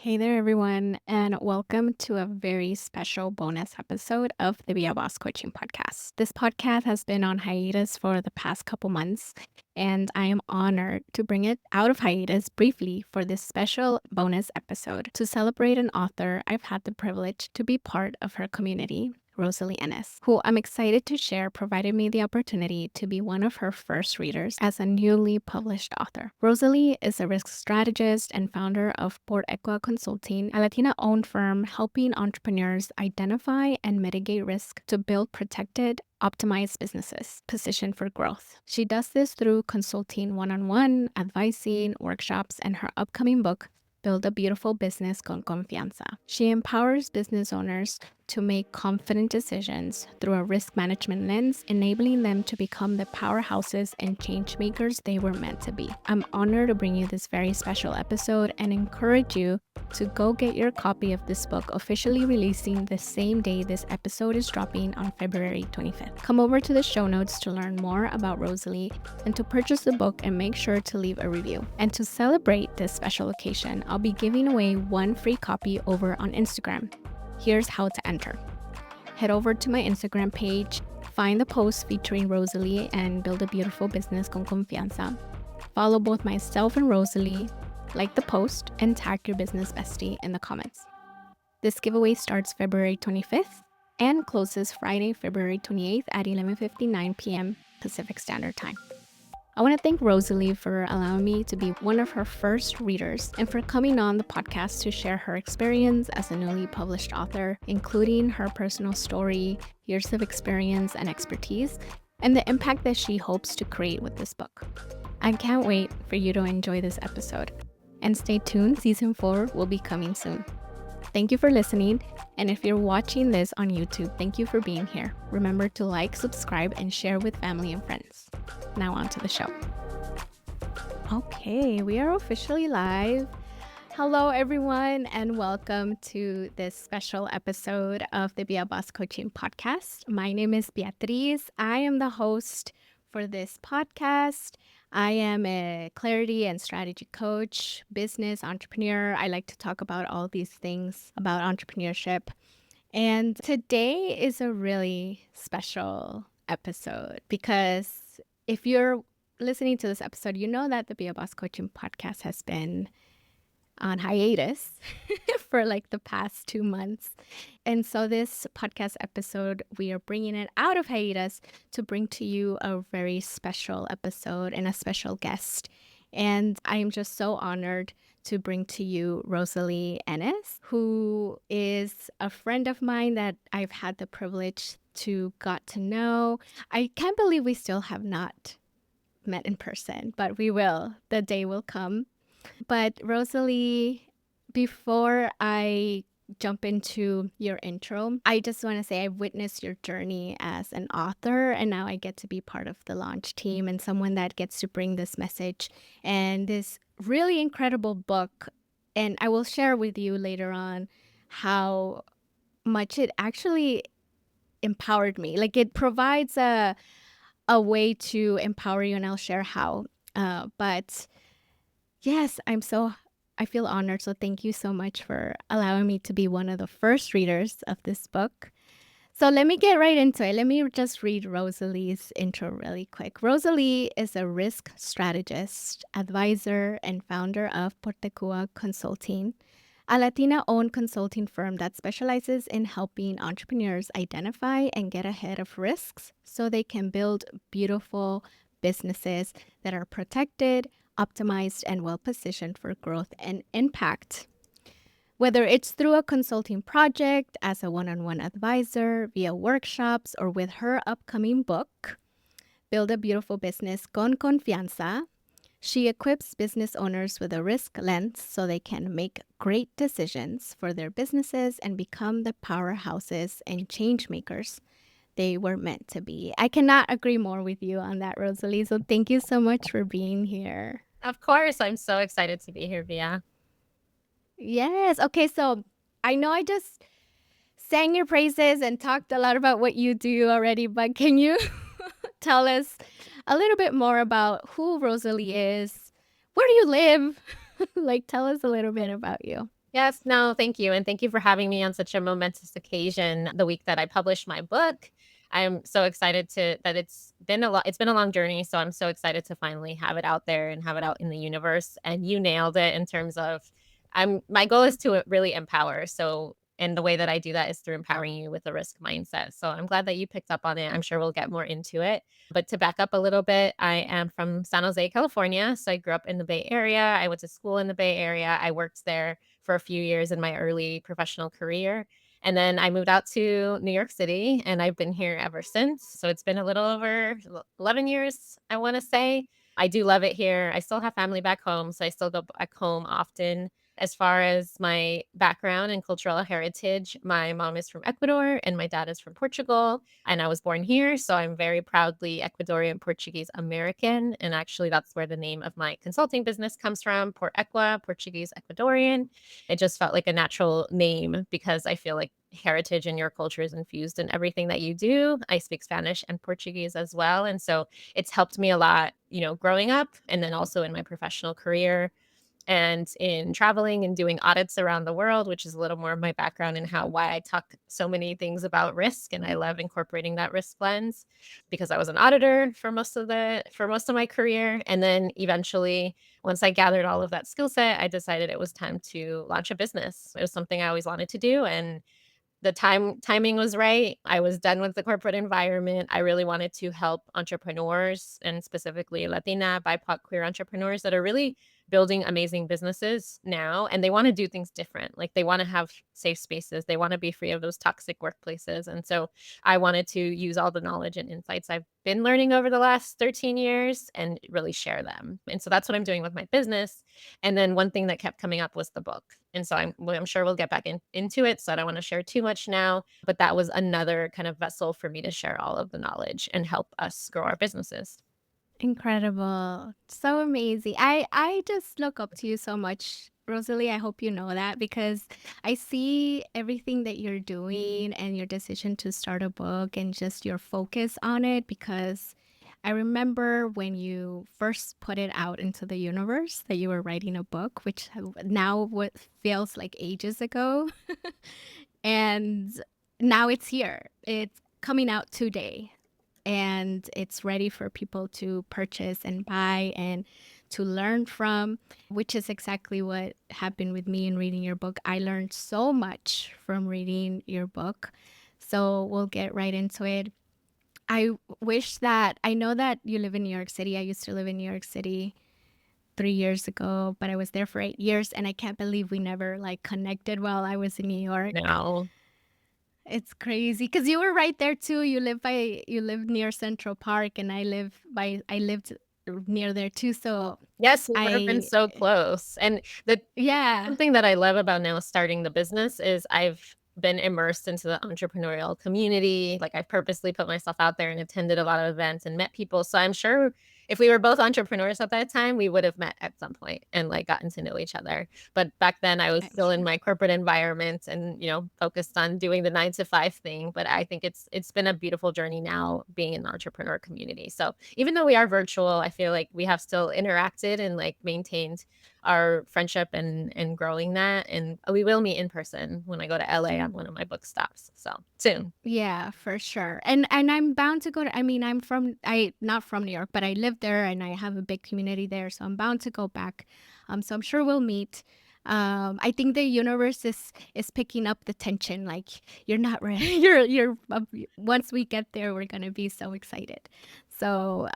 Hey there, everyone, and welcome to a very special bonus episode of the Be a Boss Coaching Podcast. This podcast has been on hiatus for the past couple months, and I am honored to bring it out of hiatus briefly for this special bonus episode to celebrate an author I've had the privilege to be part of her community. Rosalie Ennes, who I'm excited to share, provided me the opportunity to be one of her first readers as a newly published author. Rosalie is a risk strategist and founder of Port Equa Consulting, a Latina-owned firm helping entrepreneurs identify and mitigate risk to build protected, optimized businesses positioned for growth. She does this through consulting one-on-one, advising, workshops, and her upcoming book, Build a Beautiful Business con Confianza. She empowers business owners to make confident decisions through a risk management lens, enabling them to become the powerhouses and change makers they were meant to be. I'm honored to bring you this very special episode and encourage you to go get your copy of this book, officially releasing the same day this episode is dropping on February 25th. Come over to the show notes to learn more about Rosalie and to purchase the book, and make sure to leave a review. And to celebrate this special occasion, I'll be giving away one free copy over on Instagram. Here's how to enter. Head over to my Instagram page, find the post featuring Rosalie and Build a Beautiful Business con Confianza. Follow both myself and Rosalie, like the post, and tag your business bestie in the comments. This giveaway starts February 25th and closes Friday, February 28th at 11:59 p.m. Pacific Standard Time. I want to thank Rosalie for allowing me to be one of her first readers and for coming on the podcast to share her experience as a newly published author, including her personal story, years of experience and expertise, and the impact that she hopes to create with this book. I can't wait for you to enjoy this episode. And stay tuned, season 4 will be coming soon. Thank you for listening, and if you're watching this on YouTube, thank you for being here. Remember to like, subscribe, and share with family and friends. Now on to the show. Okay, we are officially live. Hello, everyone, and welcome to this special episode of the Be a Boss Coaching Podcast. My name is Beatriz. I am the host for this podcast. I am a clarity and strategy coach, business entrepreneur. I like to talk about all these things about entrepreneurship. And today is a really special episode because if you're listening to this episode, you know that the Be a Boss Coaching Podcast has been on hiatus for like the past 2 months. And so this podcast episode, we are bringing it out of hiatus to bring to you a very special episode and a special guest. And I am just so honored to bring to you Rosalie Ennes, who is a friend of mine that I've had the privilege to got to know. I can't believe we still have not met in person, but we will. The day will come. But Rosalie, before I jump into your intro, I just want to say I've witnessed your journey as an author, and now I get to be part of the launch team and someone that gets to bring this message and this really incredible book. And I will share with you later on how much it actually empowered me. Like, it provides a way to empower you, and I'll share how. But yes, I feel honored. So thank you so much for allowing me to be one of the first readers of this book. So let me get right into it. Let me just read Rosalie's intro really quick. Rosalie is a risk strategist, advisor, and founder of Port Equa Consulting, a Latina-owned consulting firm that specializes in helping entrepreneurs identify and get ahead of risks so they can build beautiful businesses that are protected, optimized, and well-positioned for growth and impact. Whether it's through a consulting project, as a one-on-one advisor, via workshops, or with her upcoming book, Build a Beautiful Business con Confianza, she equips business owners with a risk lens so they can make great decisions for their businesses and become the powerhouses and change makers they were meant to be. I cannot agree more with you on that, Rosalie. So thank you so much for being here. Of course, I'm so excited to be here, Via. Yes. Okay, so I know I just sang your praises and talked a lot about what you do already, but can you tell us a little bit more about who Rosalie is? Where do you live? Like, tell us a little bit about you. Yes, no, thank you. And thank you for having me on such a momentous occasion the week that I published my book. I'm so excited to that it's been a long journey, so I'm so excited to finally have it out there and have it out in the universe. And you nailed it in terms of my goal is to really empower. So and the way that I do that is through empowering you with a risk mindset. So I'm glad that you picked up on it. I'm sure we'll get more into it. But to back up a little bit, I am from San Jose, California. So I grew up in the Bay Area. I went to school in the Bay Area. I worked there for a few years in my early professional career. And then I moved out to New York City and I've been here ever since. So it's been a little over 11 years, I want to say. I do love it here. I still have family back home, so I still go back home often. As far as my background and cultural heritage, my mom is from Ecuador and my dad is from Portugal. And I was born here, so I'm very proudly Ecuadorian Portuguese American. And actually, that's where the name of my consulting business comes from, Port Equa, Portuguese Ecuadorian. It just felt like a natural name because I feel like heritage in your culture is infused in everything that you do. I speak Spanish and Portuguese as well. And so it's helped me a lot, growing up and then also in my professional career and in traveling and doing audits around the world, which is a little more of my background and why I talk so many things about risk. And I love incorporating that risk lens because I was an auditor for most of my career. And then eventually, once I gathered all of that skill set, I decided it was time to launch a business. It was something I always wanted to do. And the timing was right. I was done with the corporate environment. I really wanted to help entrepreneurs and specifically Latina, BIPOC, queer entrepreneurs that are really building amazing businesses now and they want to do things different. Like they want to have safe spaces. They want to be free of those toxic workplaces. And so I wanted to use all the knowledge and insights I've been learning over the last 13 years and really share them. And so that's what I'm doing with my business. And then one thing that kept coming up was the book. And so I'm sure we'll get back into it. So I don't want to share too much now, but that was another kind of vessel for me to share all of the knowledge and help us grow our businesses. Incredible. So amazing. I just look up to you so much, Rosalie. I hope you know that because I see everything that you're doing and your decision to start a book and just your focus on it because I remember when you first put it out into the universe that you were writing a book, which now what feels like ages ago. And now it's here. It's coming out today and it's ready for people to purchase and buy and to learn from, which is exactly what happened with me in reading your book. I learned so much from reading your book. So we'll get right into it. I wish that I know that you live in New York City. I used to live in New York City 3 years ago, but I was there for 8 years and I can't believe we never like connected while I was in New York. Now, It's crazy because you were right there too. You live near Central Park, and I lived near there too. So yes, we would have been I so close. And the yeah, something that I love about now starting the business is I've been immersed into the entrepreneurial community. Like I've purposely put myself out there and attended a lot of events and met people. So I'm sure if we were both entrepreneurs at that time, we would have met at some point and like gotten to know each other. But back then I was still in yeah. my corporate environment and, focused on doing the 9 to 5 thing. But I think it's been a beautiful journey now being in the entrepreneur community. So even though we are virtual, I feel like we have still interacted and like maintained our friendship and growing that. And we will meet in person when I go to LA on one of my book stops. So soon. Yeah, for sure. And I'm bound to go to I mean, I not from New York, but I live there and I have a big community there, so I'm bound to go back. So I'm sure we'll meet. I think the universe is picking up the tension. Like you're not ready. Once we get there, we're gonna be so excited. So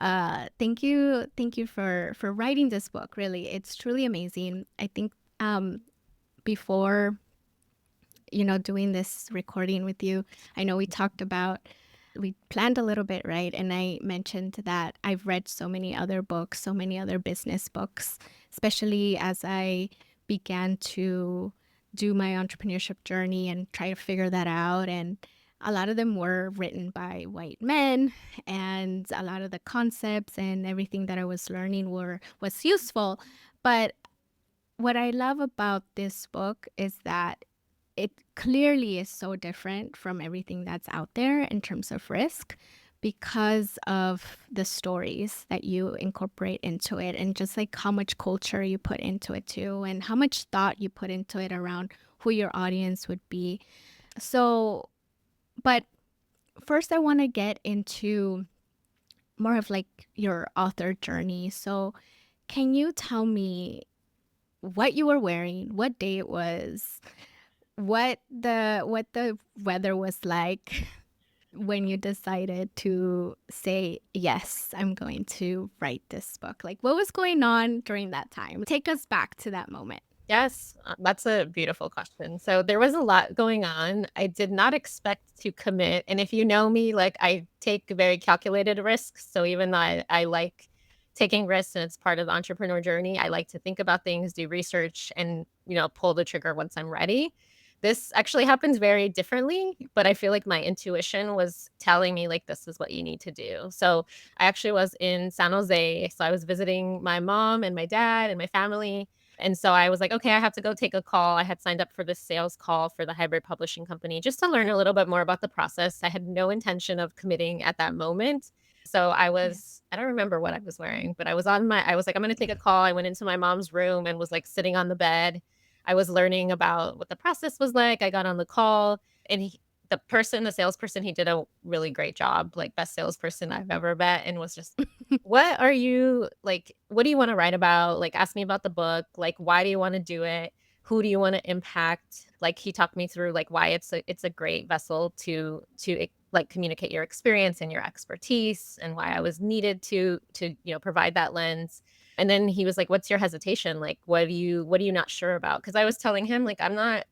thank you for writing this book. Really, it's truly amazing. I think before doing this recording with you, I know we planned a little bit, right? And I mentioned that I've read so many other books, so many other business books, especially as I began to do my entrepreneurship journey and try to figure that out. And a lot of them were written by white men, and a lot of the concepts and everything that I was learning was useful. But what I love about this book is that it clearly is so different from everything that's out there in terms of risk because of the stories that you incorporate into it and just like how much culture you put into it too and how much thought you put into it around who your audience would be. So, but first I want to get into more of like your author journey. So, can you tell me what you were wearing, what day it was, what the weather was like when you decided to say, yes, I'm going to write this book? Like, what was going on during that time? Take us back to that moment. Yes, that's a beautiful question. So there was a lot going on. I did not expect to commit. And if you know me, like I take very calculated risks. So even though I like taking risks and it's part of the entrepreneur journey, I like to think about things, do research, and pull the trigger once I'm ready. This actually happens very differently, but I feel like my intuition was telling me like this is what you need to do. So I actually was in San Jose. So I was visiting my mom and my dad and my family, and so I was like, okay, I have to go take a call. I had signed up for this sales call for the hybrid publishing company just to learn a little bit more about the process. I had no intention of committing at that moment. So Yeah. I don't remember what I was wearing, but I was like, I'm going to take a call. I went into my mom's room and was like sitting on the bed. I was learning about what the process was like. I got on the call, and the salesperson, he did a really great job, like best salesperson I've ever met, and was just what are you like, what do you wanna write about? Like, ask me about the book, like, why do you wanna do it? Who do you wanna impact? Like, he talked me through, like, why it's a great vessel to like, communicate your experience and your expertise and why I was needed to provide that lens. And then he was like, "What's your hesitation? Like, what are you not sure about?" Because I was telling him, like, I'm not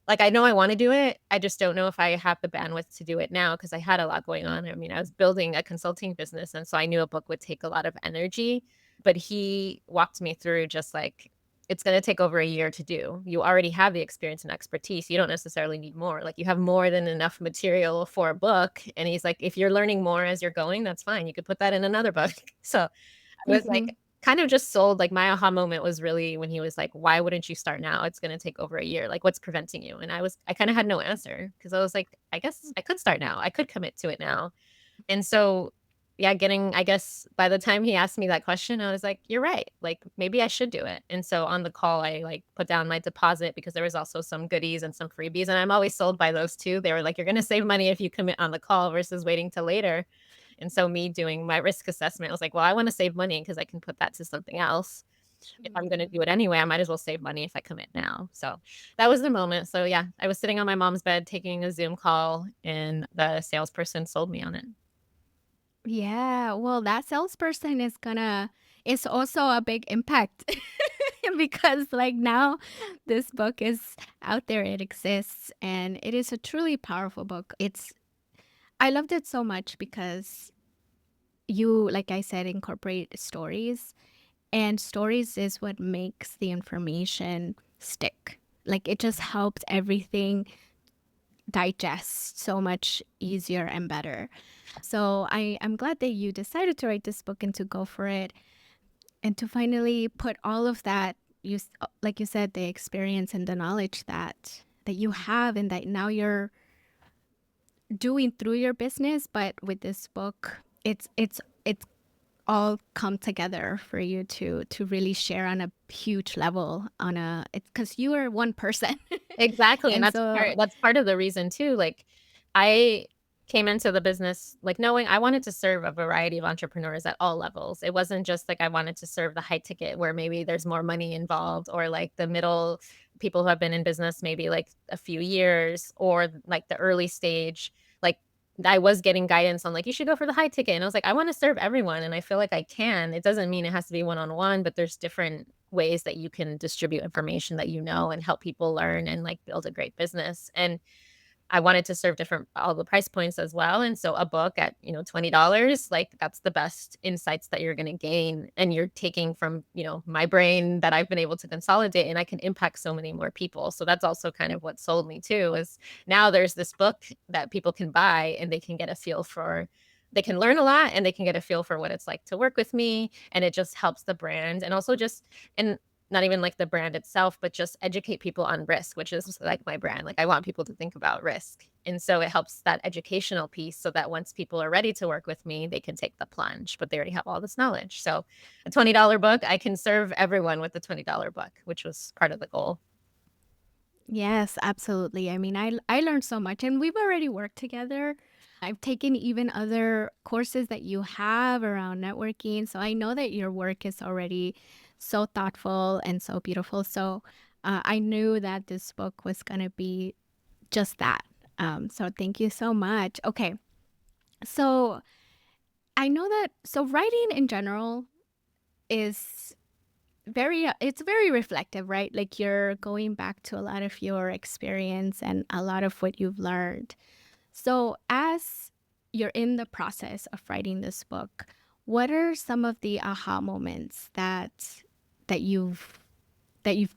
like, I know I wanna do it, I just don't know if I have the bandwidth to do it now because I had a lot going on. I mean, I was building a consulting business, and so I knew a book would take a lot of energy, but he walked me through just like, "It's gonna take over a year to do. You already have the experience and expertise, you don't necessarily need more, like, you have more than enough material for a book," and he's like, "If you're learning more as you're going, that's fine, you could put that in another book." So I was like Hmm. kind of just sold, like, my aha moment was really when he was like, "Why wouldn't you start now? It's gonna take over a year. Like, what's preventing you?" And I kinda had no answer because I was like, "I guess I could start now. I could commit to it now." And so, yeah, I guess by the time he asked me that question, I was like, "You're right. Like, maybe I should do it." And so on the call, I, like, put down my deposit because there was also some goodies and some freebies, and I'm always sold by those too. They were like, "You're gonna save money if you commit on the call versus waiting till later." And so me doing my risk assessment, I was like, "Well, I wanna save money because I can put that to something else. If I'm gonna do it anyway, I might as well save money if I commit now." So that was the moment. So yeah, I was sitting on my mom's bed taking a Zoom call, and the salesperson sold me on it. Yeah, well, that salesperson is also a big impact because like now this book is out there, it exists, and it is a truly powerful book. I loved it so much because you, like I said, incorporate stories, and stories is what makes the information stick. Like it just helps everything digest so much easier and better. So I'm glad that you decided to write this book and to go for it and to finally put all of that like you said, the experience and the knowledge that you have and that now you're doing through your business, but with this book, it's all come together for you to really share on a huge level on a it's because you are one person. Exactly, and And so that's part of the reason too, like, I came into the business, like, knowing I wanted to serve a variety of entrepreneurs at all levels. It wasn't just like I wanted to serve the high ticket where maybe there's more money involved, or like the middle people who have been in business maybe like a few years, or like the early stage. Like, I was getting guidance on like, "You should go for the high ticket," and I was like, "I wanna serve everyone," and I feel like I can. It doesn't mean it has to be one-on-one, but there's different ways that you can distribute information that and help people learn and, like, build a great business. And I wanted to serve different all the price points as well, and so a book at, $20, like, that's the best insights that you're gonna gain, and you're taking from, my brain that I've been able to consolidate, and I can impact so many more people. So that's also kind of what sold me too, is now there's this book that people can buy, and they can learn a lot, and they can get a feel for what it's like to work with me, and it just helps the brand, and also just and not even like the brand itself, but just educate people on risk, which is like my brand. Like I want people to think about risk. And so it helps that educational piece so that once people are ready to work with me, they can take the plunge, but they already have all this knowledge. So a $20 book, I can serve everyone with the $20 book, which was part of the goal. Yes, absolutely. I mean, I learned so much, and we've already worked together. I've taken even other courses that you have around networking, so I know that your work is already so thoughtful and so beautiful. So I knew that this book was going to be just that. So thank you so much. Okay, so I know that so writing in general is it's very reflective, right? Like you're going back to a lot of your experience and a lot of what you've learned. So as you're in the process of writing this book, what are some of the aha moments that you've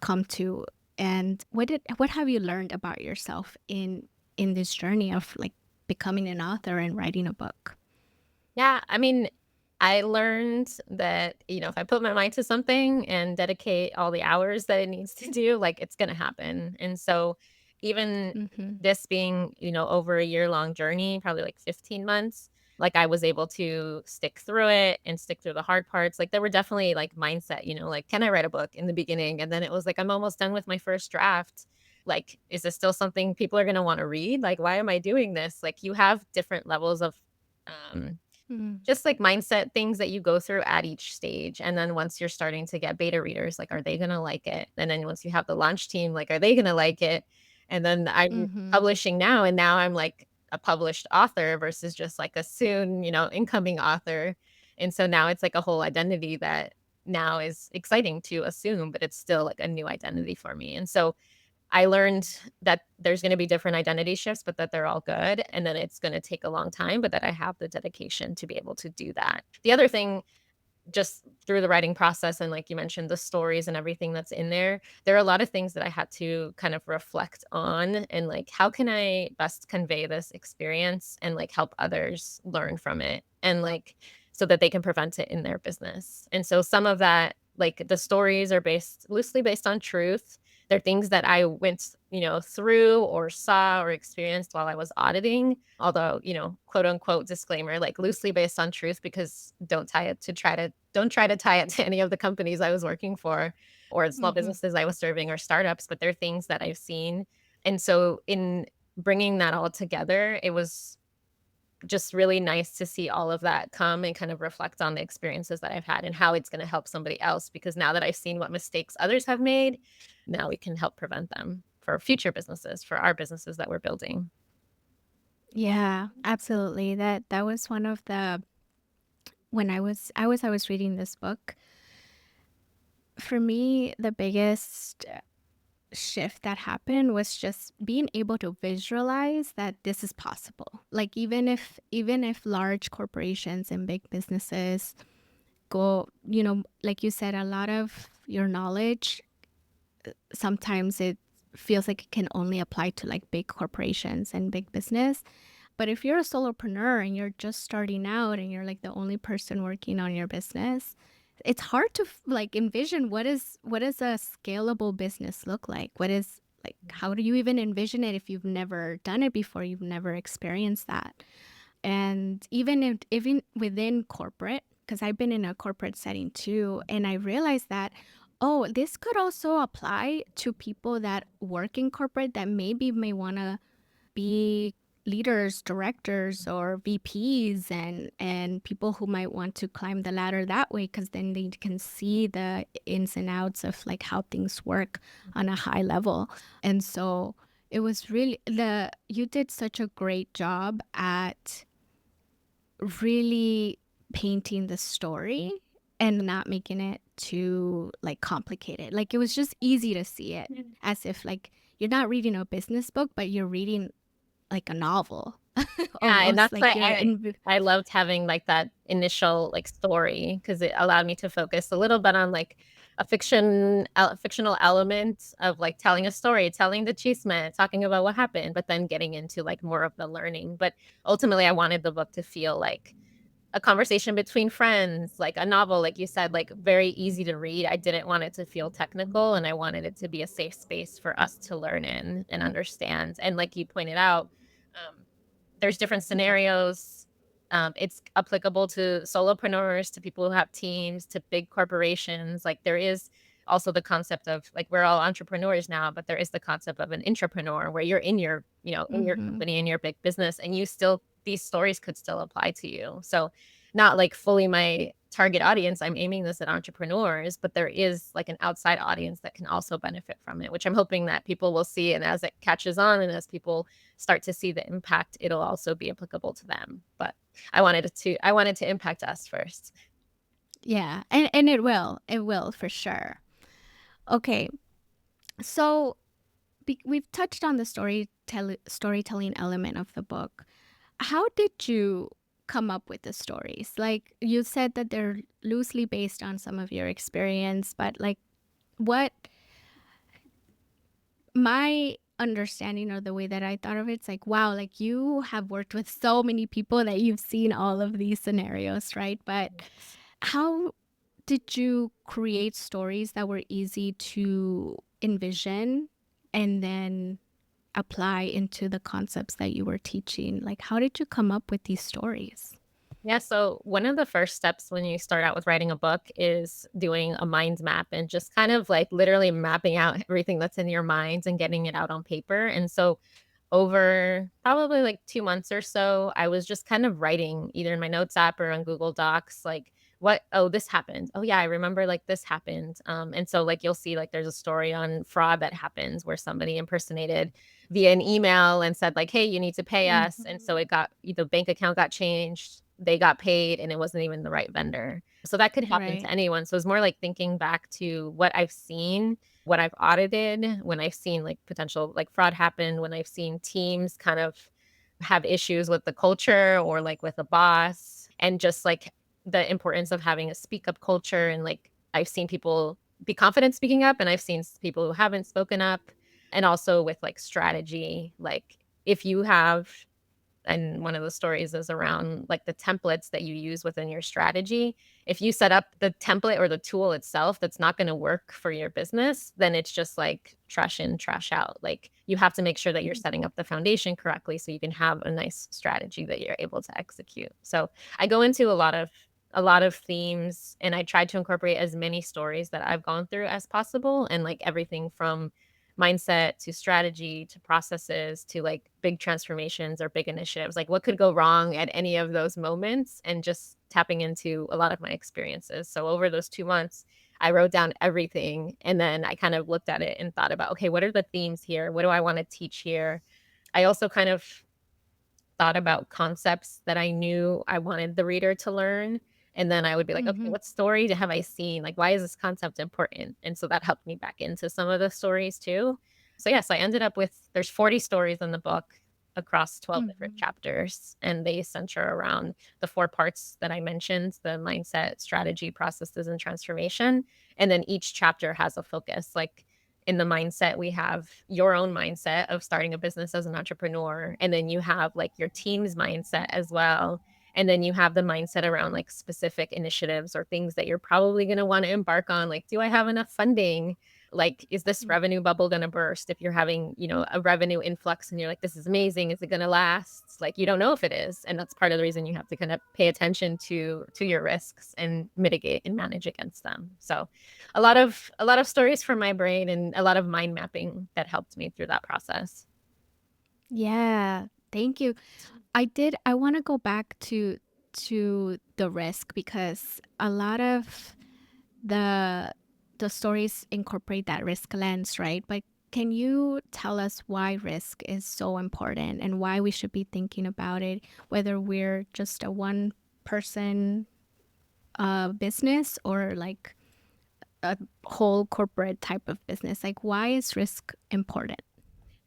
come to, and what have you learned about yourself in this journey of like becoming an author and writing a book? Yeah, I mean, I learned that, if I put my mind to something and dedicate all the hours that it needs to do, like it's going to happen. And so even Mhm. this being, over a year-long journey, probably like 15 months, like I was able to stick through it and stick through the hard parts. Like there were definitely like mindset, like can I write a book in the beginning? And then it was like I'm almost done with my first draft. Like is this still something people are going to want to read? Like why am I doing this? Like you have different levels of um Mm. just like mindset things that you go through at each stage. And then once you're starting to get beta readers, like, are they going to like it? And then once you have the launch team, like, are they going to like it? And then I'm Mhm. publishing now, and now I'm like a published author versus just like a soon, incoming author. And so now it's like a whole identity that now is exciting to assume, but it's still like a new identity for me. And so I learned that there's gonna be different identity shifts, but that they're all good, and then it's gonna take a long time, but that I have the dedication to be able to do that. The other thing, just through the writing process and like you mentioned, the stories and everything that's in there are a lot of things that I had to kind of reflect on and like, how can I best convey this experience and like help others learn from it and like so that they can prevent it in their business. And so some of that, like the stories are loosely based on truth. They're things that I went, through or saw or experienced while I was auditing. Although, quote unquote disclaimer, like loosely based on truth, because don't try to tie it to any of the companies I was working for or small Mhm. businesses I was serving or startups, but they're things that I've seen. And so in bringing that all together, it was just really nice to see all of that come and kind of reflect on the experiences that I've had and how it's going to help somebody else. Because now that I've seen what mistakes others have made, now we can help prevent them for future businesses, for our businesses that we're building. Yeah, absolutely. That was one of the when I was reading this book. For me, the biggest shift that happened was just being able to visualize that this is possible. Like even if large corporations and big businesses go, like you said, a lot of your knowledge sometimes it feels like it can only apply to like big corporations and big business. But if you're a solopreneur and you're just starting out and you're like the only person working on your business, it's hard to like envision what does a scalable business look like? What is like how do you even envision it if you've never done it before, you've never experienced that? And even within corporate, because I've been in a corporate setting too, and I realized that, oh, this could also apply to people that work in corporate that maybe may want to be leaders, directors, or VPs, and people who might want to climb the ladder that way, because then they can see the ins and outs of like how things work on a high level. And so it was really the you did such a great job at really painting the story and not making it too like complicated. Like it was just easy to see it as if like you're not reading a business book, but you're reading like a novel Yeah, and almost that's why like you're in. I loved having, like, that initial, like, story because it allowed me to focus a little bit on, like, a fictional element of, like, telling a story, telling the chisme, talking about what happened, but then getting into, like, more of the learning, but ultimately, I wanted the book to feel like a conversation between friends, like a novel, like you said, like very easy to read. I didn't want it to feel technical, and I wanted it to be a safe space for us to learn in and understand. And like you pointed out, um, there's different scenarios. It's applicable to solopreneurs, to people who have teams, to big corporations. Like there is also the concept of like we're all entrepreneurs now, but there is the concept of an intrapreneur where you're in your, in your Mhm. company, in your big business, and you still these stories could still apply to you. So not like fully my target audience. I'm aiming this at entrepreneurs, but there is like an outside audience that can also benefit from it, which I'm hoping that people will see. And as it catches on and as people start to see the impact, it'll also be applicable to them. But I wanted to impact us first. Yeah, and it will for sure. Okay, so we've touched on the storytelling element of the book. How did you come up with the stories? Like you said that they're loosely based on some of your experience, but like what my understanding or the way that I thought of it's like, wow, like you have worked with so many people that you've seen all of these scenarios, right? But how did you create stories that were easy to envision and then apply into the concepts that you were teaching? Like, how did you come up with these stories? Yeah, so one of the first steps when you start out with writing a book is doing a mind map and just kind of like literally mapping out everything that's in your mind and getting it out on paper. And so over probably like 2 months or so, I was just kind of writing either in my notes app or on Google Docs, like, this happened. Oh, yeah, I remember like this happened. And so like you'll see like there's a story on fraud that happens where somebody impersonated via an email and said like, hey, you need to pay us. And so Mhm. the bank account got changed, they got paid, and it wasn't even the right vendor. So that could happen to Right. anyone. So it's more like thinking back to what I've seen, what I've audited, when I've seen like potential like fraud happen, when I've seen teams kind of have issues with the culture or like with a boss, and just like the importance of having a speak up culture. And like I've seen people be confident speaking up, and I've seen people who haven't spoken up. And also with like strategy, like if you have and one of the stories is around like the templates that you use within your strategy. If you set up the template or the tool itself that's not going to work for your business, then it's just like trash in, trash out. Like you have to make sure that you're setting up the foundation correctly so you can have a nice strategy that you're able to execute. So I go into a lot of themes, and I try to incorporate as many stories that I've gone through as possible, and like everything from mindset to strategy to processes to like big transformations or big initiatives. Like what could go wrong at any of those moments, and just tapping into a lot of my experiences. So over those 2 months, I wrote down everything, and then I kind of looked at it and thought about, okay, what are the themes here? What do I want to teach here? I also kind of thought about concepts that I knew I wanted the reader to learn. And then I would be like, okay, Mhm. what story have I seen? Like, why is this concept important? And so that helped me back into some of the stories too. So, yes, I ended up with there's 40 stories in the book across 12 different Mhm. chapters. And they center around the 4 parts that I mentioned: the mindset, strategy, processes, and transformation. And then each chapter has a focus. Like, in the mindset, we have your own mindset of starting a business as an entrepreneur. And then you have like your team's mindset as well. And then you have the mindset around like specific initiatives or things that you're probably going to want to embark on. Like, do I have enough funding? Like, is this Mm. revenue bubble going to burst? If you're having, a revenue influx and you're like, this is amazing. Is it going to last? Like, you don't know if it is. And that's part of the reason you have to kind of pay attention to your risks and mitigate and manage against them. So a lot of stories from my brain and a lot of mind mapping that helped me through that process. Yeah, thank you. I want to go back to the risk because a lot of the the stories incorporate that risk lens, right? But can you tell us why risk is so important and why we should be thinking about it, whether we're just a one person business or like a whole corporate type of business? Like, why is risk important?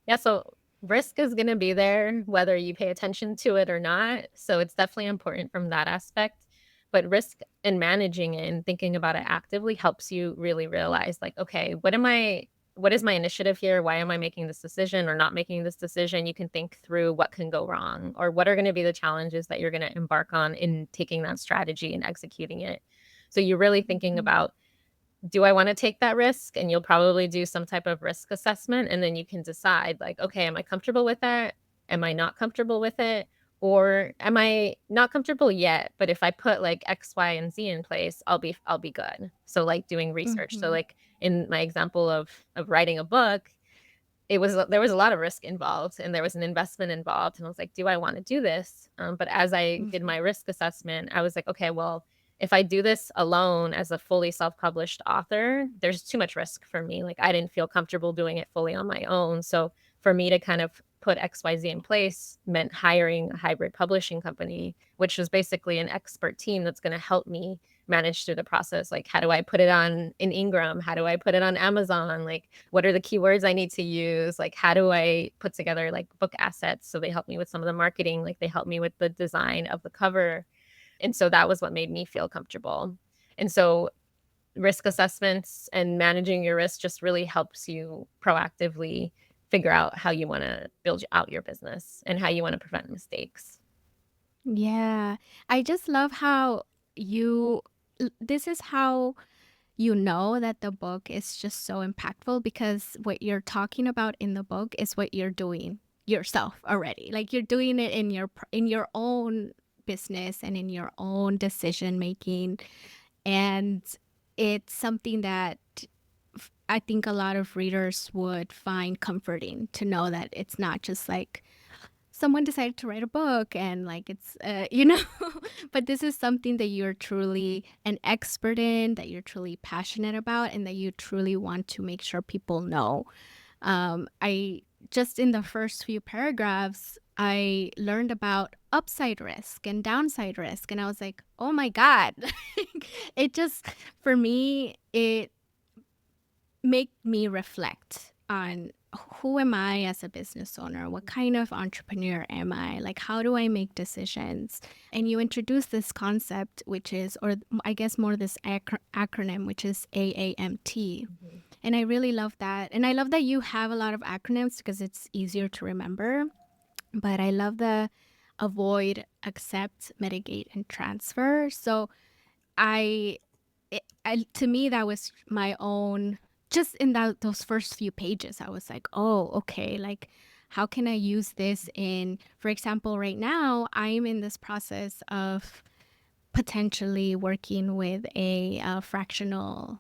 Yeah, so risk is going to be there whether you pay attention to it or not. So it's definitely important from that aspect. But risk and managing it and thinking about it actively helps you really realize, like, okay, what am I? what is my initiative here? Why am I making this decision or not making this decision? You can think through what can go wrong or what are going to be the challenges that you're going to embark on in taking that strategy and executing it. So you're really thinking Mhm. about, do I want to take that risk? And you'll probably do some type of risk assessment. And then you can decide, like, okay, am I comfortable with that? Am I not comfortable with it? Or am I not comfortable yet? But if I put like X, Y, and Z in place, I'll be good. So like doing research. So Mhm. like in my example of writing a book, there was a lot of risk involved and there was an investment involved, and I was like, "Do I wanna do this?" But as I did Mhm. my risk assessment, I was like, "Okay, well, if I do this alone as a fully self-published author, there's too much risk for me." Like, I didn't feel comfortable doing it fully on my own, so for me to kind of put XYZ in place meant hiring a hybrid publishing company, which was basically an expert team that's gonna help me manage through the process. Like, how do I put it on in Ingram? How do I put it on Amazon? Like, what are the keywords I need to use? Like, how do I put together like book assets? So they help me with some of the marketing, like they help me with the design of the cover. And so that was what made me feel comfortable. And so risk assessments and managing your risk just really helps you proactively figure out how you want to build out your business and how you want to prevent mistakes. Yeah. I just love how you this is how you know that the book is just so impactful because what you're talking about in the book is what you're doing yourself already. Like you're doing it in in your own business and in your own decision making, and it's something that I think a lot of readers would find comforting to know that it's not just like someone decided to write a book and like it's but this is something that you're truly an expert in, that you're truly passionate about, and that you truly want to make sure people know. I just in the first few paragraphs I learned about upside risk and downside risk, and I was like, oh my god. It just, for me, it make me reflect on who am I as a business owner? What kind of entrepreneur am I? Like, how do I make decisions? And you introduce this concept, which is, or I guess more this acronym, which is AAMT. Mhm. And I really love that. And I love that you have a lot of acronyms because it's easier to remember. But I love the avoid, accept, mitigate, and transfer. So I to me that was my own, just in those first few pages I was like, oh, okay, like how can I use this in, for example, right now I'm in this process of potentially working with a fractional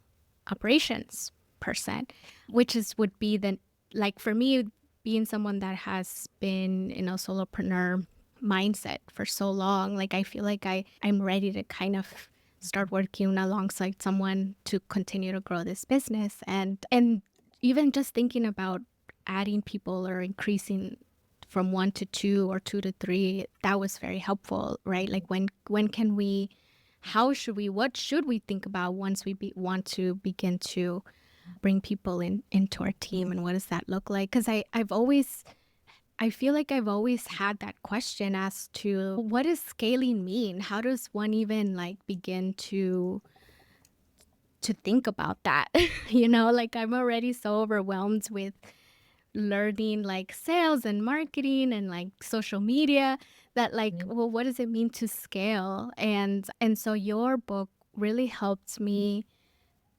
operations person, which is would be the, like for me, being someone that has been in a solopreneur mindset for so long, like I feel like I'm ready to kind of start working alongside someone to continue to grow this business, and even just thinking about adding people or increasing from one to two or two to three, that was very helpful, right? Like when can we, how should we, what should we think about once we want to begin to bring people into our team, and what does that look like? Because I've always, I feel like I've always had that question as to what does scaling mean? How does one even like begin to think about that? Like I'm already so overwhelmed with learning like sales and marketing and like social media, that like, Mhm. well, what does it mean to scale? And so your book really helped me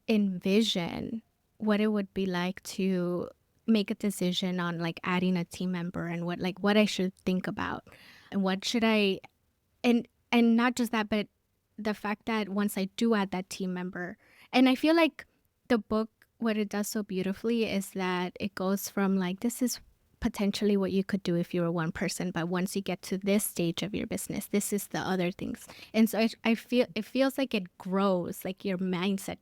envision what it would be like to make a decision on like adding a team member, and what I should think about, and what should I, and not just that, but the fact that once I do add that team member, and I feel like the book, what it does so beautifully is that it goes from like, this is potentially what you could do if you were one person, but once you get to this stage of your business, this is the other things. And so I feel it feels like it grows, like your mindset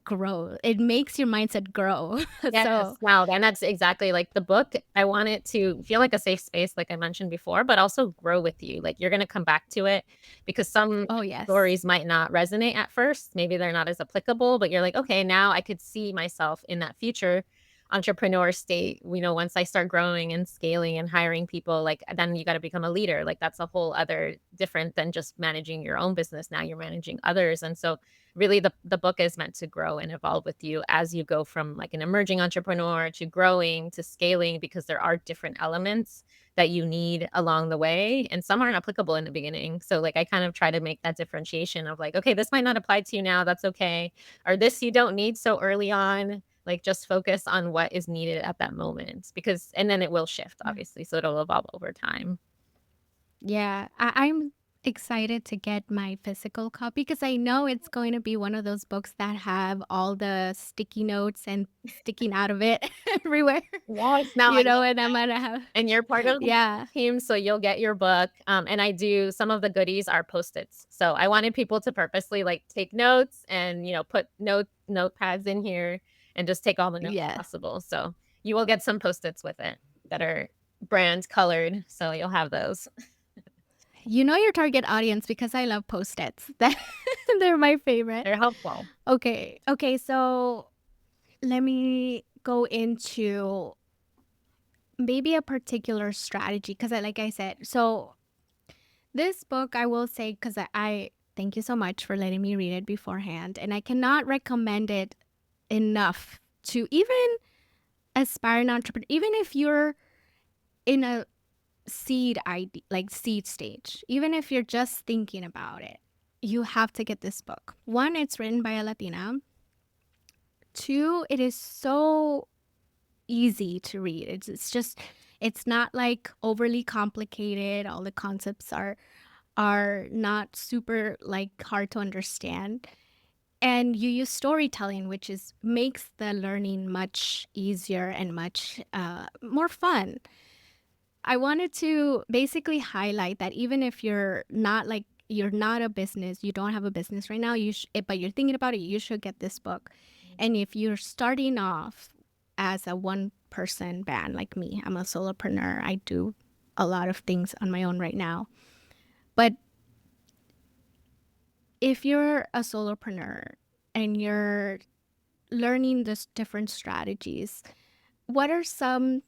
grow. It makes your mindset grow. Yes, So, wow, and that's exactly like the book. I want it to feel like a safe space, like I mentioned before, but also grow with you. Like you're gonna come back to it because some oh yes. stories might not resonate at first. Maybe they're not as applicable, but you're like, okay, now I could see myself in that future. entrepreneur state, once I start growing and scaling and hiring people, like then you got to become a leader. Like that's a whole other different than just managing your own business. Now you're managing others. And so really the book is meant to grow and evolve with you as you go from like an emerging entrepreneur to growing to scaling, because there are different elements that you need along the way, and some aren't applicable in the beginning. So like I kind of try to make that differentiation of like, okay, this might not apply to you now, that's okay, or this you don't need so early on. Like just focus on what is needed at that moment, because and then it will shift Mm. obviously, so it'll evolve over time. Yeah, I'm excited to get my physical copy because I know it's going to be one of those books that have all the sticky notes and sticking out of it everywhere, Yes, now I love and I'm gonna have, and you're part of the yeah, team, so you'll get your book. And I do some of the goodies are Post-its. So I wanted people to purposely like take notes and put notepads in here and just take all the notes yes. possible. So you will get some Post-its with it that are brand colored. So you'll have those. You know your target audience because I love Post-its. They're my favorite. They're helpful. Okay, so let me go into maybe a particular strategy because like I said, so this book I will say because I thank you so much for letting me read it beforehand, and I cannot recommend it enough to even aspiring entrepreneur, even if you're in a seed ID, like seed stage, even if you're just thinking about it, you have to get this book. One, it's written by a Latina. Two, it is so easy to read. It's just it's not like overly complicated. All the concepts are not super like hard to understand. And you use storytelling, which is makes the learning much easier and much more fun. I wanted to basically highlight that even if you're not a business, you don't have a business right now, but you're thinking about it, you should get this book. And if you're starting off as a one person band like me, I'm a solopreneur. I do a lot of things on my own right now. But if you're a solopreneur and you're learning this different strategies, what are some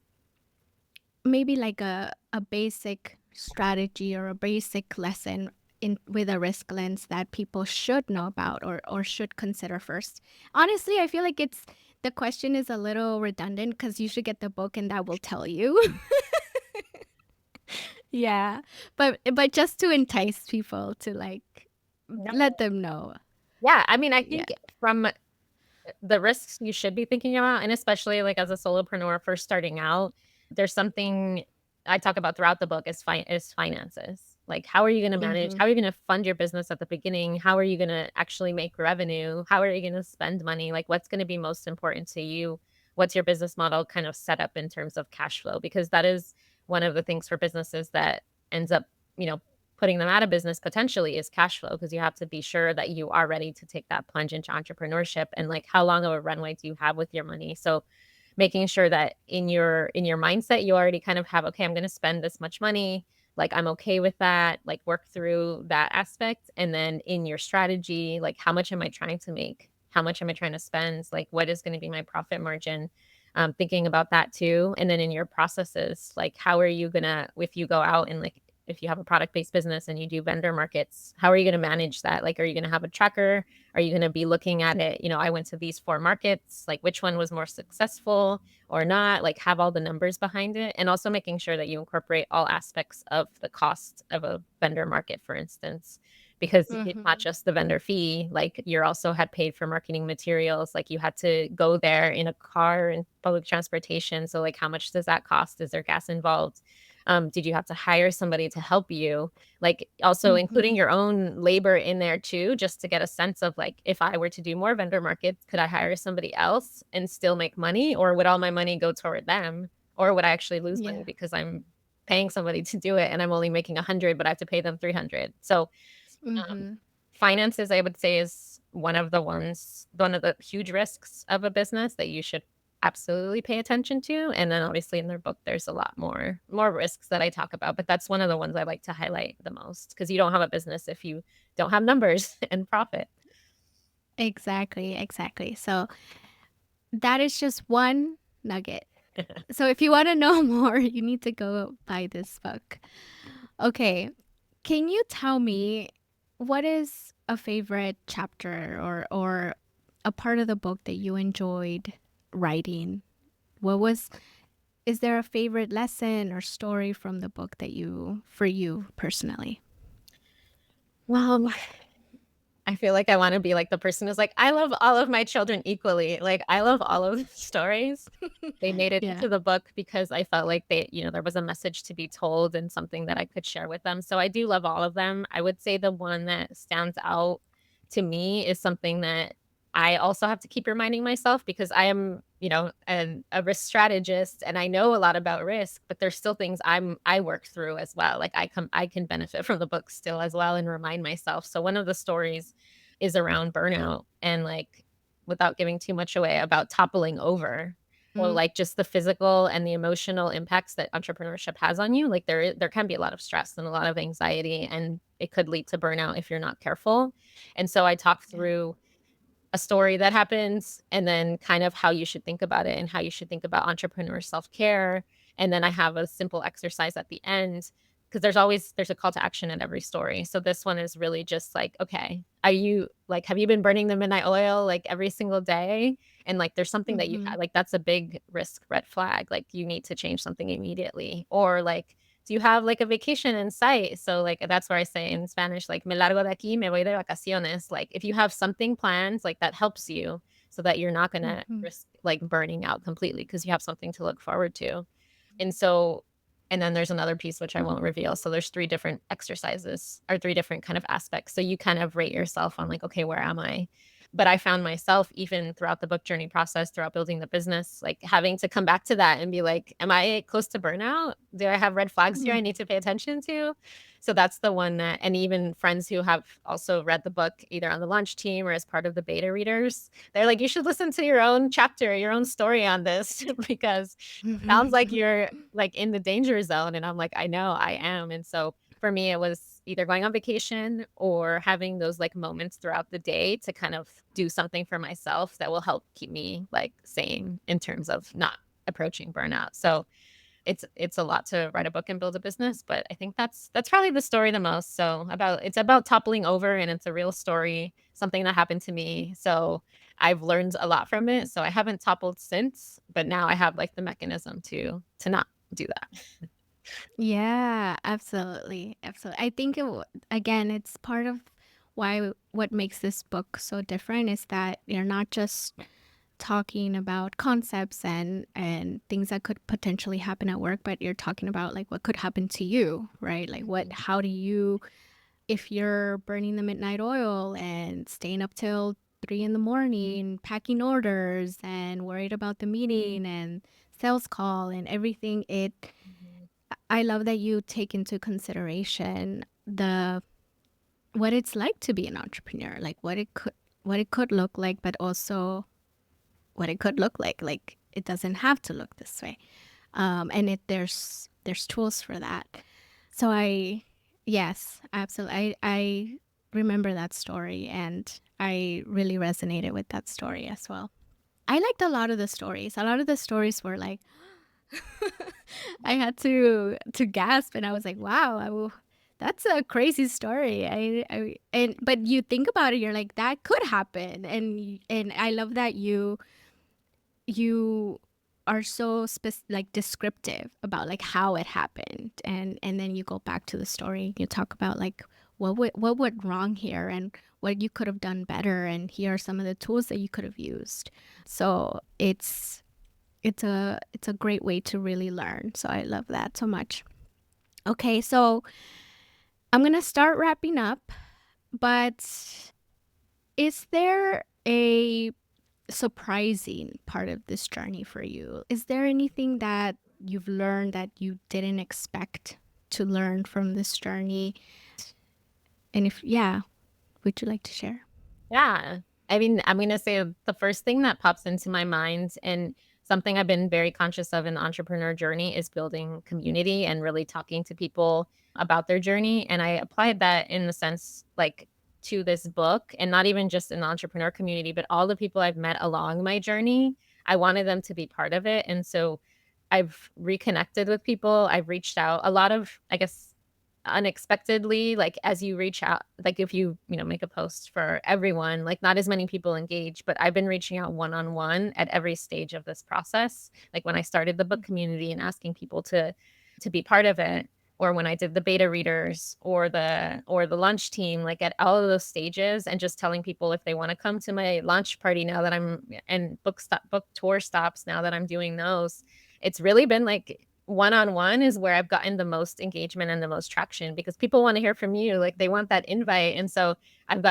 maybe like a basic strategy or a basic lesson in with a risk lens that people should know about or should consider first? Honestly, I feel like it's the question is a little redundant because you should get the book and that will tell you. Yeah. But just to entice people to like No. let them know. Yeah, I mean, I Yeah. think from the risks you should be thinking about, and especially like as a solopreneur first starting out, there's something I talk about throughout the book is finances. Like how are you going to manage? Mhm. How are you going to fund your business at the beginning? How are you going to actually make revenue? How are you going to spend money? Like what's going to be most important to you? What's your business model kind of set up in terms of cash flow? Because that is one of the things for businesses that ends up, you know, putting them out of business potentially is cash flow, because you have to be sure that you are ready to take that plunge into entrepreneurship, and like how long of a runway do you have with your money. So making sure that in your mindset you already kind of have, okay, I'm going to spend this much money, like I'm okay with that, like work through that aspect. And then in your strategy, like how much am I trying to make, how much am I trying to spend, like what is going to be my profit margin, thinking about that too. And then in your processes, like how are you gonna, if you go out and like if you have a product-based business and you do vendor markets, how are you going to manage that? Like, are you going to have a tracker? Are you going to be looking at it? I went to these 4 markets, like which one was more successful or not? Like, have all the numbers behind it. And also making sure that you incorporate all aspects of the cost of a vendor market, for instance, because it's not Mhm. just the vendor fee. Like, you're also had paid for marketing materials. Like, you had to go there in a car and public transportation. So, like, how much does that cost? Is there gas involved? Did you have to hire somebody to help you? Like also including Mhm. your own labor in there too, just to get a sense of like, if I were to do more vendor markets, could I hire somebody else and still make money? Or would all my money go toward them? Or would I actually lose money Yeah. because I'm paying somebody to do it and I'm only making 100, but I have to pay them 300? So um, Mhm. finances, I would say, is one of the huge risks of a business that you should absolutely pay attention to. And then obviously in their book, there's a lot more risks that I talk about, but that's one of the ones I like to highlight the most, because you don't have a business if you don't have numbers and profit. Exactly, exactly. So that is just one. nugget. So if you want to know more, you need to go buy this book. Okay. Can you tell me what is a favorite chapter or a part of the book that you enjoyed writing? What was is there a favorite lesson or story from the book that you for you personally? Well, I feel like I wanna be like the person who's like, "I love all of my children equally." Like, I love all of the stories. They made it Yeah. into the book because I felt like there was a message to be told and something that I could share with them. So I do love all of them. I would say the one that stands out to me is something that I also have to keep reminding myself because I am, a risk strategist and I know a lot about risk, but there's still things I work through as well. Like I can benefit from the book still as well and remind myself. So one of the stories is around burnout and like without giving too much away about toppling over or, Mm, like, just the physical and the emotional impacts that entrepreneurship has on you, like, there can be a lot of stress and a lot of anxiety, and it could lead to burnout if you're not careful, and so I talk yeah. through a story that happens and then kind of how you should think about it and how you should think about entrepreneur self-care, and then I have a simple exercise at the end because there's a call to action in every story. So this one is really just like, okay, have you been burning the midnight oil like every single day? And like there's something that Mhm. like that's a big risk red flag. Like you need to change something immediately. Or like do you have like a vacation in sight? So like that's where I say in Spanish, like me largo de aquí, me voy de vacaciones. Like if you have something planned, like that helps you so that you're not gonna Mhm. risk like burning out completely because you have something to look forward to. And so and then there's another piece which I won't reveal. So there's 3 different exercises or 3 different kind of aspects. So you kind of rate yourself on like, okay, where am I? But I found myself even throughout the book journey process, throughout building the business, like having to come back to that and be like, am I close to burnout? Do I have red flags here Mm. I need to pay attention to? So that's the one that, and even friends who have also read the book either on the launch team or as part of the beta readers, they're like, you should listen to your own chapter, your own story on this because sounds like you're, like, in the danger zone, and I'm like, "I know, I am," and so, for me, it was either going on vacation or having those, like, moments throughout the day to kind of do something for myself that will help keep me, like, sane in terms of not approaching burnout, so it's a lot to write a book and build a business, but I think that's probably the story the most. So it's about toppling over and it's a real story, something that happened to me. So I've learned a lot from it. So I haven't toppled since, but now I have like the mechanism to not do that. Yeah, absolutely, absolutely. I think again, it's part of why what makes this book so different is that you're not just talking about concepts and things that could potentially happen at work, but you're talking about like what could happen to you, right? Like Mhm, how do you if you're burning the midnight oil and staying up till 3 in the morning, packing orders and worried about the meeting and sales call and everything, mhm, I love that you take into consideration the what it's like to be an entrepreneur, like what it could look like, but also what it could look like. Like it doesn't have to look this way. And there's tools for that. So yes, absolutely. I remember that story and I really resonated with that story as well. I liked a lot of the stories. A lot of the stories were like I had to gasp and I was like, wow, that's a crazy story. And but you think about it, you're like, that could happen. And I love that you are so like descriptive about like how it happened and then you go back to the story you talk about like what went wrong here and what you could have done better and here are some of the tools that you could have used so it's a great way to really learn so I love that so much. Okay, so I'm gonna start wrapping up, but is there a surprising part of this journey for you? Is there anything that you've learned that you didn't expect to learn from this journey? And if, yeah, would you like to share? yeah. I mean, I'm gonna say the first thing that pops into my mind and something I've been very conscious of in the entrepreneur journey is building community and really talking to people about their journey. And I applied that in the sense like to this book and not even just in the entrepreneur community, but all the people I've met along my journey. I wanted them to be part of it. And so I've reconnected with people. I've reached out a lot of, I guess, unexpectedly, like as you reach out, like if you make a post for everyone, like not as many people engage, but I've been reaching out one on one at every stage of this process. Like when I started the book community and asking people to be part of it, or when I did the beta readers or the lunch team, like at all of those stages, and just telling people if they want to come to my launch party now that I'm and book tour stops now that I'm doing those. It's really been like one-on-one is where I've gotten the most engagement and the most traction, because people want to hear from you. Like they want that invite. And so I've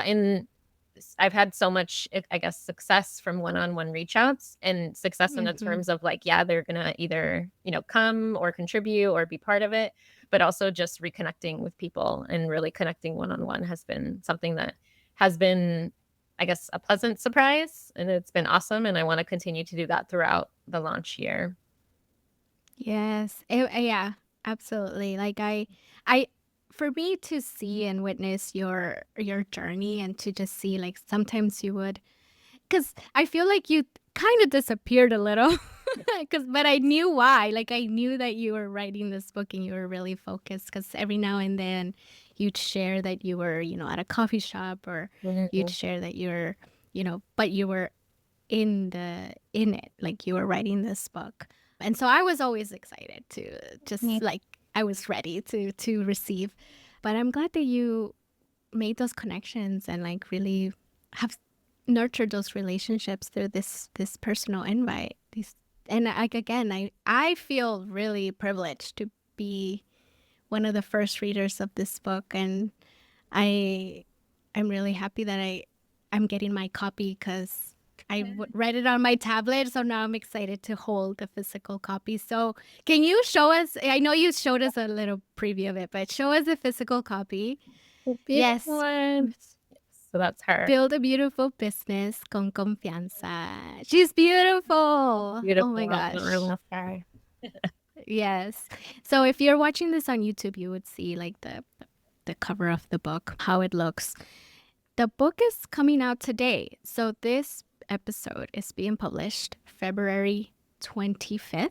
had so much, I guess, success from one-on-one reach outs, and success in the Mm-hmm. terms of like, yeah, they're gonna either, come or contribute or be part of it, but also just reconnecting with people and really connecting one-on-one has been something that has been, I guess, a pleasant surprise, and it's been awesome. And I want to continue to do that throughout the launch year. Yes. Yeah, absolutely. I, for me to see and witness your journey and to just see like sometimes you would, because I feel like you kind of disappeared a little, but I knew why. Like I knew that you were writing this book and you were really focused. Because every now and then you'd share that you were, at a coffee shop, or you'd Mhm. share that you're, but you were in it, like you were writing this book. And so I was always excited to just like I was ready to receive. But I'm glad that you made those connections and like really have nurtured those relationships through this personal invite. These, and like again, I feel really privileged to be one of the first readers of this book, and I I'm really happy that I'm getting my copy because read it on my tablet. So now I'm excited to hold the physical copy. So can you show us? I know you showed us a little preview of it, but show us a physical copy. The beautiful Yes, one. Yes, so that's her. build a beautiful business con confianza. She's beautiful. Oh my Beautiful. I gosh. love her. Yes. So if you're watching this on YouTube, you would see like the cover of the book, how it looks. The book is coming out today. So this episode is being published February 25th.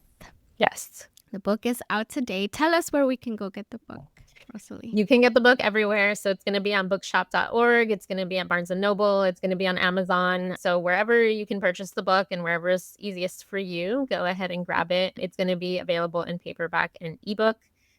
Yes. The book is out today. Tell us where we can go get the book, Rosalie. You can get the book everywhere. So it's going to be on bookshop.org. It's going to be at Barnes and Noble. It's going to be on Amazon. So wherever you can purchase the book and wherever is easiest for you, go ahead and grab it. It's going to be available in paperback and ebook.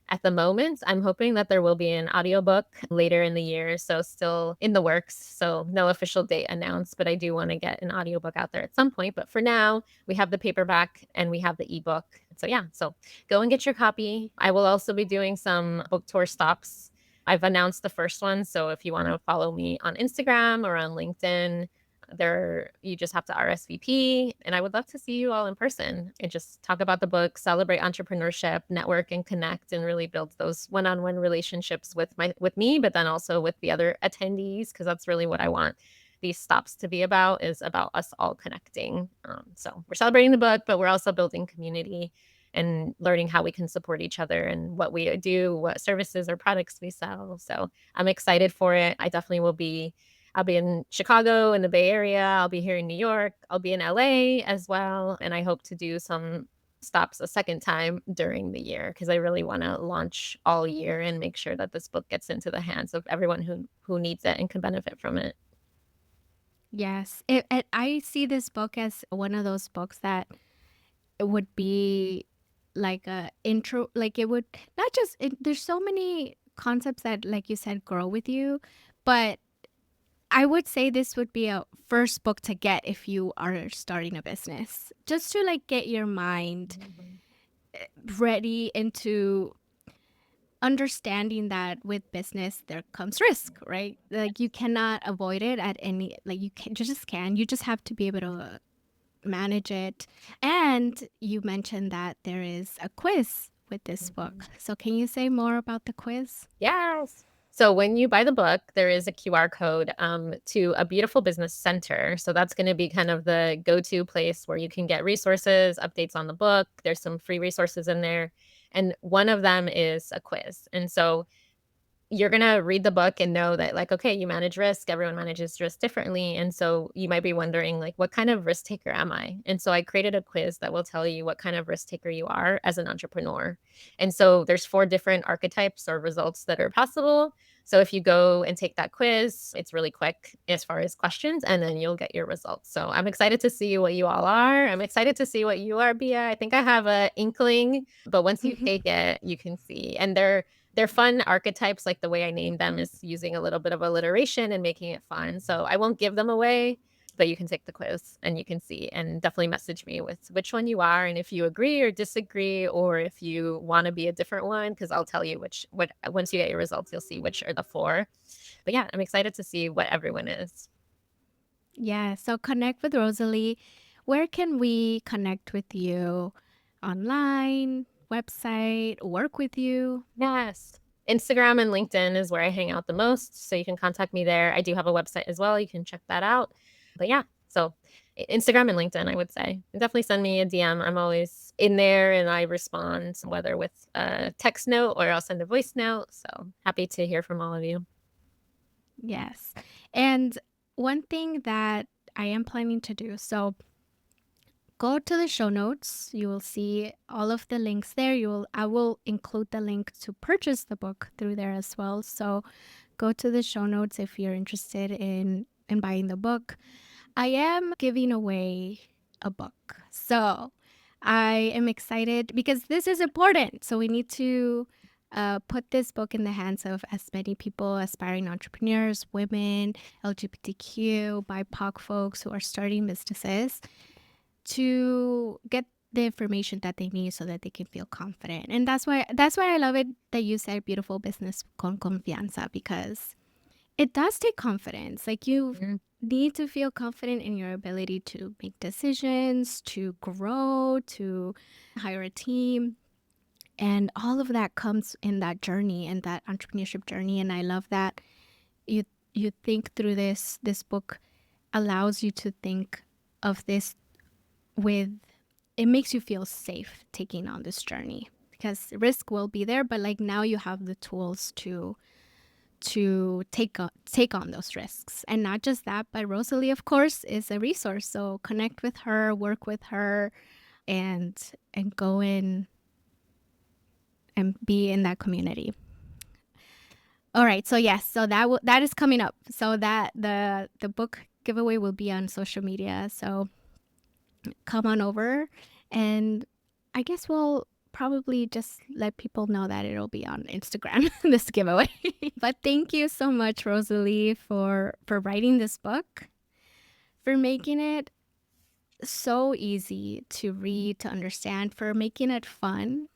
At the moment, I'm hoping that there will be an audiobook later in the year. So still in the works. So no official date announced, but I do want to get an audiobook out there at some point. But for now, we have the paperback and we have the ebook. So yeah, so go and get your copy. I will also be doing some book tour stops. I've announced the first one. So if you want to follow me on Instagram or on LinkedIn, there you just have to RSVP. And I would love to see you all in person and just talk about the book, celebrate entrepreneurship, network and connect, and really build those one-on-one relationships with me, but then also with the other attendees, because that's really what I want these stops to be about, is about us all connecting. So we're celebrating the book, but we're also building community and learning how we can support each other and what we do, what services or products we sell. So I'm excited for it. I'll be in Chicago in the Bay Area. I'll be here in New York. I'll be in LA as well. And I hope to do some stops a second time during the year, because I really want to launch all year and make sure that this book gets into the hands of everyone who needs it and can benefit from it. Yes. I see this book as one of those books that it would be like a intro, like it would not just, there's so many concepts that, like you said, grow with you, but I would say this would be a first book to get if you are starting a business, just to like get your mind ready into understanding that with business there comes risk, right? Like you cannot avoid it at any, like you just can. You just have to be able to manage it. And you mentioned that there is a quiz with this book. So can you say more about the quiz? Yes. So when you buy the book, there is a QR code to a beautiful business center. So that's going to be kind of the go-to place where you can get resources, updates on the book. There's some free resources in there. And one of them is a quiz. And so you're gonna read the book and know that, like, okay, you manage risk, everyone manages risk differently, and so you might be wondering, like, "What kind of risk taker am I?" And so I created a quiz that will tell you what kind of risk taker you are as an entrepreneur. And so there's 4 different archetypes or results that are possible. So if you go and take that quiz, it's really quick as far as questions, and then you'll get your results. So I'm excited to see what you all are. I'm excited to see what you are, Bia. I think I have a inkling, but once you take it, you can see. And they're fun archetypes, like the way I named them is using a little bit of alliteration and making it fun. So I won't give them away, but you can take the quiz and you can see, and definitely message me with which one you are and if you agree or disagree, or if you want to be a different one, because I'll tell you what once you get your results, you'll see which are the 4. But yeah, I'm excited to see what everyone is. Yeah, so connect with Rosalie. Where can we connect with you? Online, website, work with you? Yes. Instagram and LinkedIn is where I hang out the most, so you can contact me there. I do have a website as well, you can check that out. But yeah, so Instagram and LinkedIn, I would say. And definitely send me a DM. I'm always in there and I respond, whether with a text note or I'll send a voice note. So happy to hear from all of you. Yes. And one thing that I am planning to do, so go to the show notes. You will see all of the links there. I will include the link to purchase the book through there as well. So go to the show notes if you're interested in buying the book. I am giving away a book. So I am excited because this is important. So we need to put this book in the hands of as many people, aspiring entrepreneurs, women, LGBTQ, BIPOC folks who are starting businesses to get the information that they need so that they can feel confident. And that's why I love it that you said beautiful business con confianza, because it does take confidence. Like you Mhm. need to feel confident in your ability to make decisions, to grow, to hire a team. And all of that comes in that journey and that entrepreneurship journey. And I love that you you think through this book allows you to think of this with it makes you feel safe taking on this journey, because risk will be there, but like now you have the tools to take on those risks. And not just that, but Rosalie, of course, is a resource. So connect with her, work with her, and go in and be in that community. All right. So yes, so that is coming up. So that the book giveaway will be on social media. So come on over, and I guess we'll probably just let people know that it'll be on Instagram, this giveaway. But thank you so much, Rosalie, for writing this book, for making it so easy to read, to understand, for making it fun,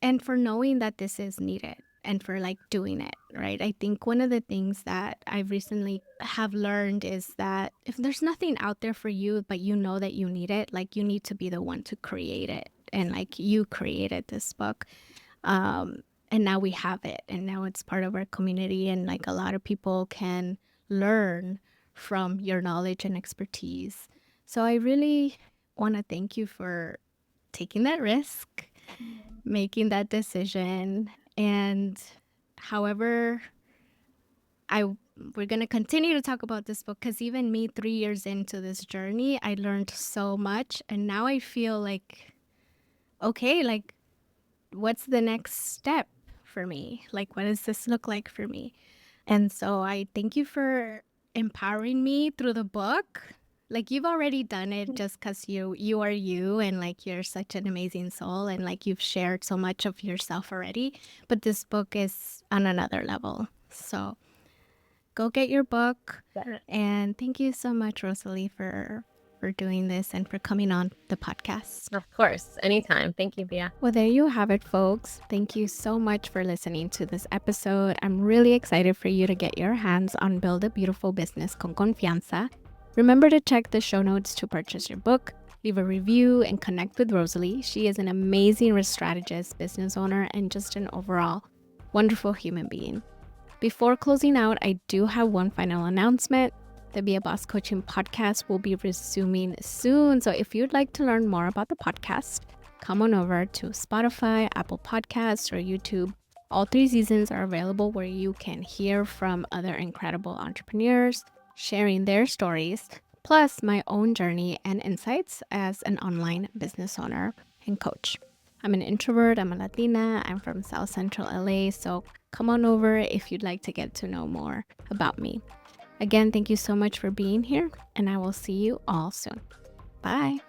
and for knowing that this is needed, and for like doing it right. I think one of the things that I recently have learned is that if there's nothing out there for you but you know that you need it, like you need to be the one to create it. And like you created this book, um, and now we have it, and now it's part of our community, and like a lot of people can learn from your knowledge and expertise. So I really want to thank you for taking that risk, making that decision. And however, I we're going to continue to talk about this book, because even me 3 years into this journey, I learned so much, and now I feel like, okay, like what's the next step for me? Like what does this look like for me? And so I thank you for empowering me through the book. Like you've already done it just because you are you, and like you're such an amazing soul, and like you've shared so much of yourself already. But this book is on another level. So go get your book. And thank you so much, Rosalie, for doing this and for coming on the podcast. Of course, anytime. Thank you, Bia. Well, there you have it, folks. Thank you so much for listening to this episode. I'm really excited for you to get your hands on Build a Beautiful Business con Confianza. Remember to check the show notes to purchase your book, leave a review, and connect with Rosalie. She is an amazing risk strategist, business owner, and just an overall wonderful human being. Before closing out, I do have one final announcement. The Be a Boss Coaching podcast will be resuming soon. So if you'd like to learn more about the podcast, come on over to Spotify, Apple Podcasts, or YouTube. All 3 seasons are available where you can hear from other incredible entrepreneurs sharing their stories, plus my own journey and insights as an online business owner and coach. I'm an introvert, I'm a Latina, I'm from South Central LA, so come on over if you'd like to get to know more about me. Again, thank you so much for being here, and I will see you all soon. Bye.